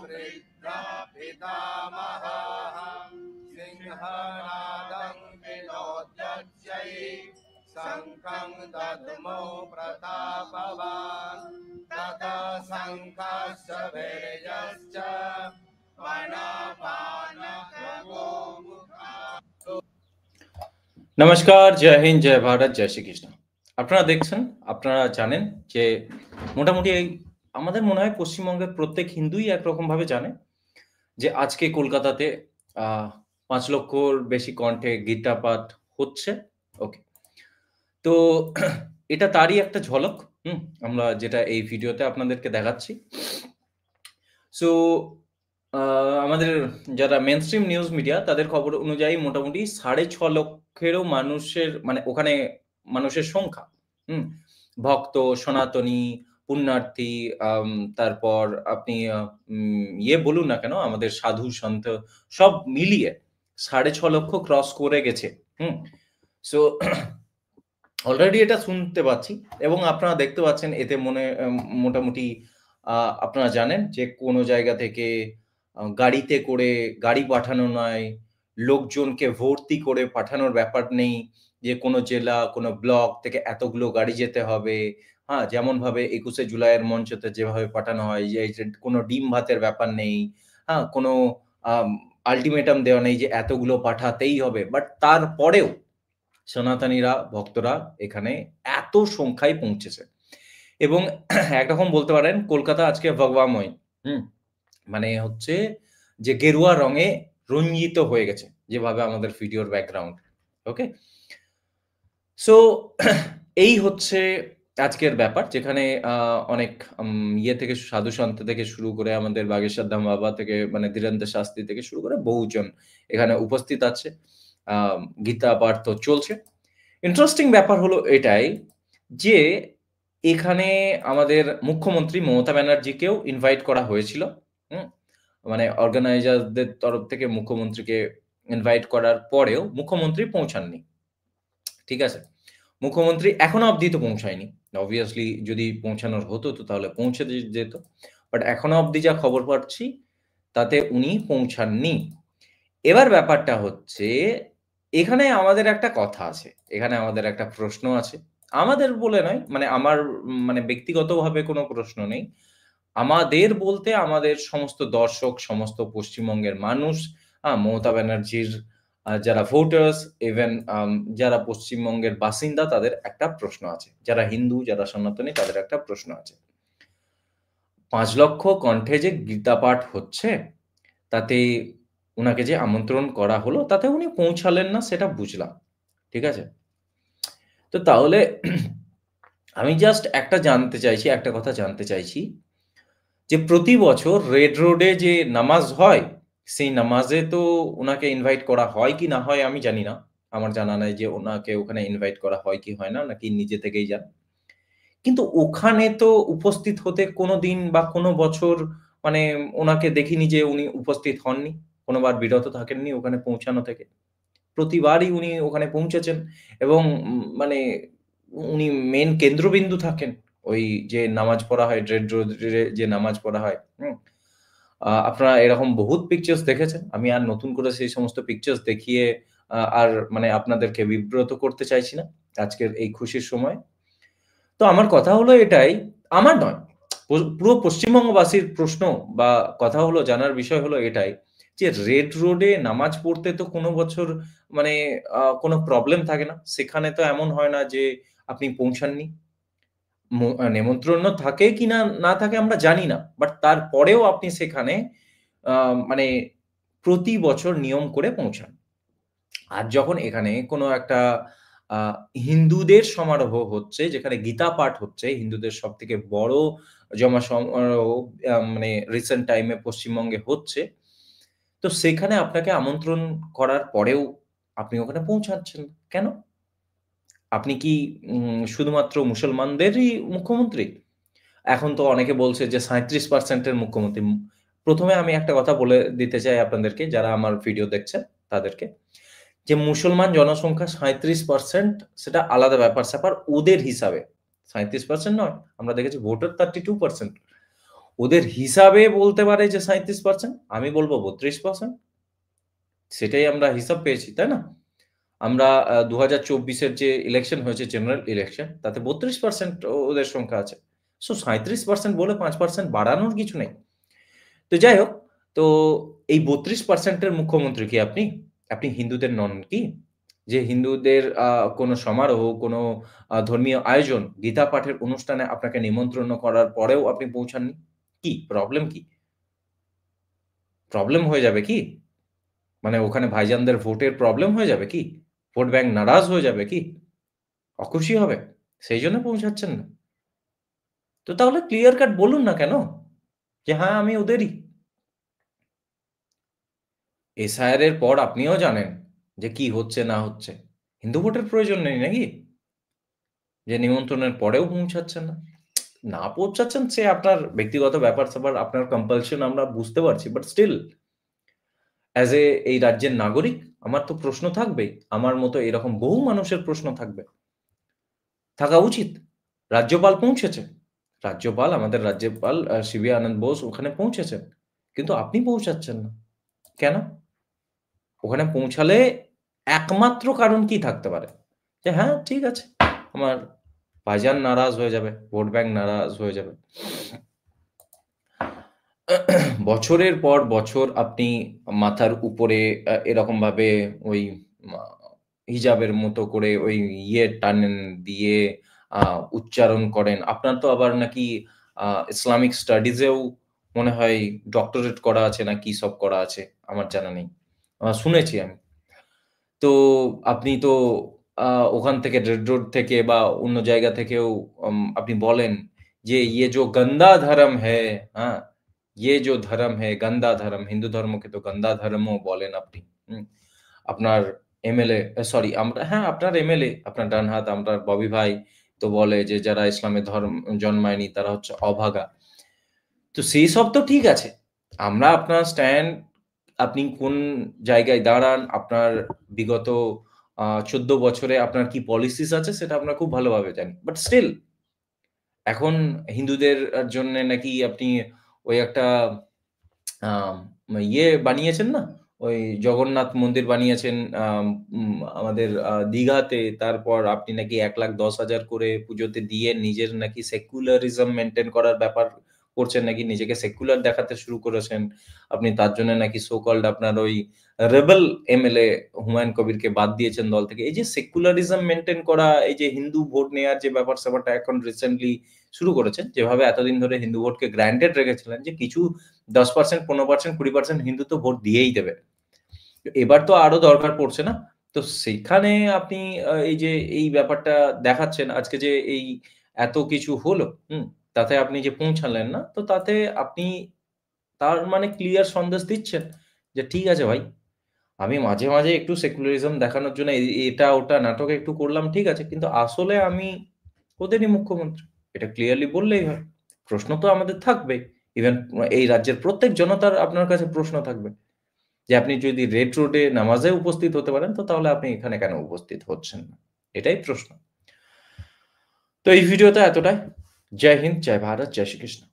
वृद्धा पितामहः सिंहनादं विनोद्यच्चै शङ्खं दद्मो प्रतापवान् ततः शङ्खस्य वीर्यश्च নমস্কার, জয় হিন্দ, জয় ভারত, জয় শ্রীকৃষ্ণ। আপনারা দেখছেন, আপনারা জানেন যে মোটামুটি আমাদের মনে হয় পশ্চিমবঙ্গের প্রত্যেক হিন্দুই একরকম ভাবে জানে যে আজকে কলকাতাতে 5 লক্ষর বেশি কণ্ঠে গীতা পাঠ হচ্ছে। ওকে, তো এটা তারই একটা ঝলক। আমরা যেটা এই ভিডিওতে আপনাদেরকে দেখাচ্ছি। সো আমাদের যারা মেইনস্ট্রিম নিউজ মিডিয়া তাদের খবর অনুযায়ী মোটামুটি 6.5 লক্ষেরও মানুষের মানে ওখানে মানুষের সংখ্যা, ভক্ত, সনাতনী, পুণ্যার্থী, তারপর আপনি বলুন না কেন, আমাদের সাধু সন্ত সব মিলিয়ে 6.5 লক্ষ ক্রস করে গেছে। সো অলরেডি এটা শুনতে পাচ্ছি এবং আপনারা দেখতে পাচ্ছেন এতে মোটামুটি আপনারা জানেন যে কোনো জায়গা থেকে গাড়িতে করে গাড়ি পাঠানো নয়, লোকজনকে ভর্তি করে পাঠানোর ব্যাপার নেই যে কোনো জেলা কোনো ব্লক থেকে এতগুলো গাড়ি যেতে হবে। যেমন ভাবে 21শে জুলাইয়ের মঞ্চতে যেভাবে পাঠানো হয়, যে কোনো ডিম ভাতের ব্যাপার নেই, কোনো আলটিমেটাম দেওয়া নেই যে এতগুলো পাঠাতেই হবে। বাট তারপরেও সনাতনীরা, ভক্তরা এখানে এত সংখ্যায় পৌঁছেছে এবং একরকম বলতে পারেন কলকাতা আজকে ভগবাময়, মানে হচ্ছে যে গেরুয়া রঙে রঞ্জিত হয়ে গেছে, যেভাবে আমাদের ভিডিওর ব্যাকগ্রাউন্ড। ওকে, সো এই হচ্ছে আজকের ব্যাপার, যেখানে অনেক থেকে সাধু সন্ত থেকে শুরু করে আমাদের বাগেশ্বর ধাম বাবা থেকে মানে ধীরেন্দ্র শাস্ত্রী থেকে শুরু করে বহুজন এখানে উপস্থিত আছে। গীতা পাঠ তো চলছে। ইন্টারেস্টিং ব্যাপার হলো এটাই যে এখানে আমাদের মুখ্যমন্ত্রী মমতা ব্যানার্জিকেও ইনভাইট করা হয়েছিল। মানে অর্গানাইজারদের তরফ থেকে মুখ্যমন্ত্রীকে ইনভাইট করার পরেও মুখ্যমন্ত্রী পৌঁছাননি। ঠিক আছে, মুখ্যমন্ত্রী এখনো অবধি তো পৌঁছায়নি। অবভিয়াসলি যদি পৌঁছানোর হতো তো তাহলে পৌঁছে যেত, বাট এখনো অবধি যা খবর পাচ্ছি তাতে উনি পৌঁছাননি। এবার ব্যাপারটা হচ্ছে এখানে আমাদের একটা কথা আছে, এখানে আমাদের একটা প্রশ্ন আছে। আমাদের বলে নয়, মানে আমার মানে ব্যক্তিগতভাবে কোনো প্রশ্ন নেই, আমাদের বলতে আমাদের সমস্ত দর্শক, সমস্ত পশ্চিমবঙ্গের মানুষ, মমতা ব্যানার্জির যারা ভোটার্স, ইভেন যারা পশ্চিমবঙ্গের বাসিন্দা, তাদের একটা প্রশ্ন আছে। যারা হিন্দু, যারা সনাতনী, তাদের একটা প্রশ্ন আছে। 5 লক্ষ কণ্ঠে যে গীতা পাঠ হচ্ছে তাতে উনাকে যে আমন্ত্রণ করা হলো তাতে উনি পৌঁছালেন না, সেটা বুঝলাম। ঠিক আছে, তো তাহলে আমি জাস্ট একটা কথা জানতে চাইছি যে প্রতি বছর রেড রোডে যে নামাজ হয়, সেই নামাজে তো ওনাকে ইনভাইট করা হয় কি না হয় আমি জানি না। আমার জানা নাই যে ওনাকে ওখানে ইনভাইট করা হয় কি হয় না, নাকি নিজে থেকেই যান। কিন্তু ওখানে তো উপস্থিত হতে কোনোদিন বা কোনো বছর মানে ওনাকে দেখিনি যে উনি উপস্থিত হননি, কোনোবার বিরত থাকেননি ওখানে পৌঁছানো থেকে। প্রতিবারই উনি ওখানে পৌঁছেছেন এবং মানে উনি মেন কেন্দ্রবিন্দু থাকেন। ওই যে নামাজ পড়া হয়, রেড রোডে যে নামাজ পড়া হয়, আপনারা এরকম বহুত পিকচার্স দেখেছেন। আমি আর নতুন করে সেই সমস্ত পিকচার্স দেখিয়ে আর মানে আপনাদেরকে বিব্রত করতে চাইছি না আজকের এই খুশির সময়। তো আমার কথা হলো এটাই, আমার নয়, পুরো পশ্চিমবঙ্গবাসীর প্রশ্ন বা কথা হলো, জানার বিষয় হলো এটাই যে রেড রোডে নামাজ পড়তে তো কোনো বছর মানে কোনো প্রবলেম থাকে না। সেখানে তো এমন হয় না যে আপনি পৌঁছাননি। নেমন্ত্রণ থাকে কি না থাকে আমরা জানি না, বাট তারপরেও আপনি সেখানে মানে প্রতি বছর নিয়ম করে পৌঁছান। আর যখন এখানে কোনো একটা হিন্দুদের সমারোহ হচ্ছে, যেখানে গীতা পাঠ হচ্ছে, হিন্দুদের সবথেকে বড় সমারোহ মানে রিসেন্ট টাইমে পশ্চিমবঙ্গে হচ্ছে, তো সেখানে আপনাকে আমন্ত্রণ করার পরেও আপনি ওখানে পৌঁছাচ্ছেন কেন? আপনি কি শুধুমাত্র মুসলমানদেরই মুখ্যমন্ত্রী? এখন তো অনেকে বলছে যে 37% এর মুখ্যমন্ত্রী। প্রথমে আমি একটা কথা বলে দিতে চাই আপনাদেরকে, যারা আমার ভিডিও দেখছেন তাদেরকে, যে মুসলমান জনসংখ্যা 37% সেটা আলাদা ব্যাপার-স্যাপার ওদের হিসাবে। 37% নয়, আমরা দেখেছি ভোটার 32%। ওদের হিসাবে বলতে পারে যে 37%, আমি বলব 32%। সেটাই আমরা হিসাব পেয়েছি, তাই না? আমরা ২০২৪ এর যে ইলেকশন হয়েছে, জেনারেল ইলেকশন, তাতে ৩২% ওদের সংখ্যা আছে। সো ৩৭% বলে ৫% বাড়ানোর কিছু নেই। তো যাই হোক, তো এই ৩২% এর মুখ্যমন্ত্রী কি আপনি? আপনি হিন্দুদের নন কি? যে হিন্দুদের কোনো সমারোহ, কোনো ধর্মীয় আয়োজন, গীতা পাঠের অনুষ্ঠানে আপনাকে নিমন্ত্রণ করার পরেও আপনি পৌঁছাননি? কি প্রবলেম কি? প্রবলেম হয়ে যাবে কি? মানে ওখানে ভাইজানদের ভোটের প্রবলেম হয়ে যাবে কি? ভোট ব্যাংক নারাজ হয়ে যাবে কি? অখুশি হবে? সেইজন্য পৌঁছাচ্ছেন না? তো তাহলে ক্লিয়ার কাট বলুন না কেন? যে হ্যাঁ, আমি ওদেরই। এসআইআর এর পর আপনিও জানেন যে কি হচ্ছে না হচ্ছে। হিন্দু ভোটের প্রয়োজন নেই নাকি? যে নিমন্ত্রণের পরেও পৌঁছাচ্ছেন না। না পৌঁছাচ্ছেন সে আপনার ব্যক্তিগত ব্যাপার-স্যাপার, আপনার কম্পালশন আমরা বুঝতে পারছি। বাট স্টিল অ্যাজ এই রাজ্যের নাগরিক আমার তো প্রশ্ন থাকবেই। আমার মতো এরকম বহু মানুষের প্রশ্ন থাকবে। থাকা উচিত। রাজ্যপাল পৌঁছেছে। রাজ্যপাল, আমাদের রাজ্যপাল শিবি আনন্দ বোস ওখানে পৌঁছেছেন। কিন্তু আপনি পৌঁছাচ্ছেন না। কেন? ওখানে পৌঁছালে একমাত্র কারণ কি থাকতে পারে? যে হ্যাঁ, ঠিক আছে। আমার ভাইজান নারাজ হয়ে যাবে, ভোট ব্যাংক নারাজ হয়ে যাবে। বছরের পর বছর আপনি মাথার উপরে এরকমভাবে ওই মা হিজাবের মতো করে ওই টানেন দিয়ে আ উচ্চারণ করেন। আপনার তো আবার নাকি ইসলামিক স্টাডিজ এও মনে হয় ডক্টরেট করা আছে না কি সব করা আছে, আমার জানা নেই। শুনেছি আমি। তো আপনি তো আ ওখান থেকে রেড রোড থেকে বা অন্য জায়গা থেকেও আপনি বলেন যে, "ये जो गंदा धर्म है" হ্যাঁ? "ये जो धर्म है गंदा धर्म" হিন্দু ধর্মকে তো গন্দা ধর্মও বলেন আপনি। হুম? আপনার এমএলএ সরি আমরা হ্যাঁ, আপনার এমএলএ, আপনার ডান হাত আপনার ববি ভাই তো বলে যে, "যারা ইসলামে জন্মায়নি তারা হচ্ছে অভাগা।" তো সেইসব তো ঠিক আছে। আমরা আপনার স্ট্যান্ড, আপনি কোন জায়গায় দাঁড়ান, আপনার বিগত ১৪ বছরে আপনার কি পলিসিস আছে সেটা আমরা খুব ভালোভাবে জানি। বাট স্টিল এখন হিন্দুদের জন্যে নাকি আপনি ওই একটা আম বানিয়েছেন না? ওই জগন্নাথ মন্দির বানিয়েছেন আমাদের দীঘাতে। তারপর আপনি নাকি ১,১০,০০০ করে পুজোতে দিয়ে নিজের নাকি সেকুলারিজম মেইনটেইন করার ব্যাপার করছেন নাকি নিজেকে সেকুলার দেখাতে শুরু করেছেন। আপনি তার জন্য নাকি সো কল্ড আপনার ওই রেবেল এমএলএ হুমায়ূন কবিরকে বাদ দিয়েছেন দল থেকে। এই যে সেকুলারিজম মেইনটেইন করা, এই যে হিন্দু ভোট নেয়ার যে ব্যাপার-স্যাপারটা এখন রিসেন্টলি শুরু করেছেন, যেভাবে এতদিন ধরে হিন্দু ভোটকে গ্রান্টেড রেখেছিলেন যে কিছু 10%, 15%, 20% হিন্দু তো ভোট দিয়েই দেবে। এবার তো আরো দরকার পড়ছে না? তো সেখানে আপনি এই যে এই ব্যাপারটা দেখাচ্ছেন আজকে যে এই এত কিছু হলো, হুম? তাতে আপনি যে পৌঁছালেন না, তো তাতে আপনি তার মানে ক্লিয়ার সন্দেশ দিচ্ছেন যে ঠিক আছে ভাই, আমি মাঝে, মাঝে একটু সেকুলারিজম দেখানোর জন্য এটা ওটা নাটক একটু করলাম ঠিক আছে। কিন্তু আসলে আমি ওদেরই মুখ্যমন্ত্রী। এটা ক্লিয়ারলি বললেই হয়। প্রশ্ন তো আমাদের থাকবেই। ইভেন এই রাজ্যের প্রত্যেক জনতার আপনার কাছে প্রশ্ন থাকবে। যে আপনি যদি রেড রোডে নামাজে উপস্থিত হতে পারেন, তো তাহলে আপনি এখানে কেন উপস্থিত হচ্ছেন না? এটাই প্রশ্ন। তো এই ভিডিওতে এতটাই। জয় হিন্দ, জয় ভারত, জয় শ্রীকৃষ্ণ।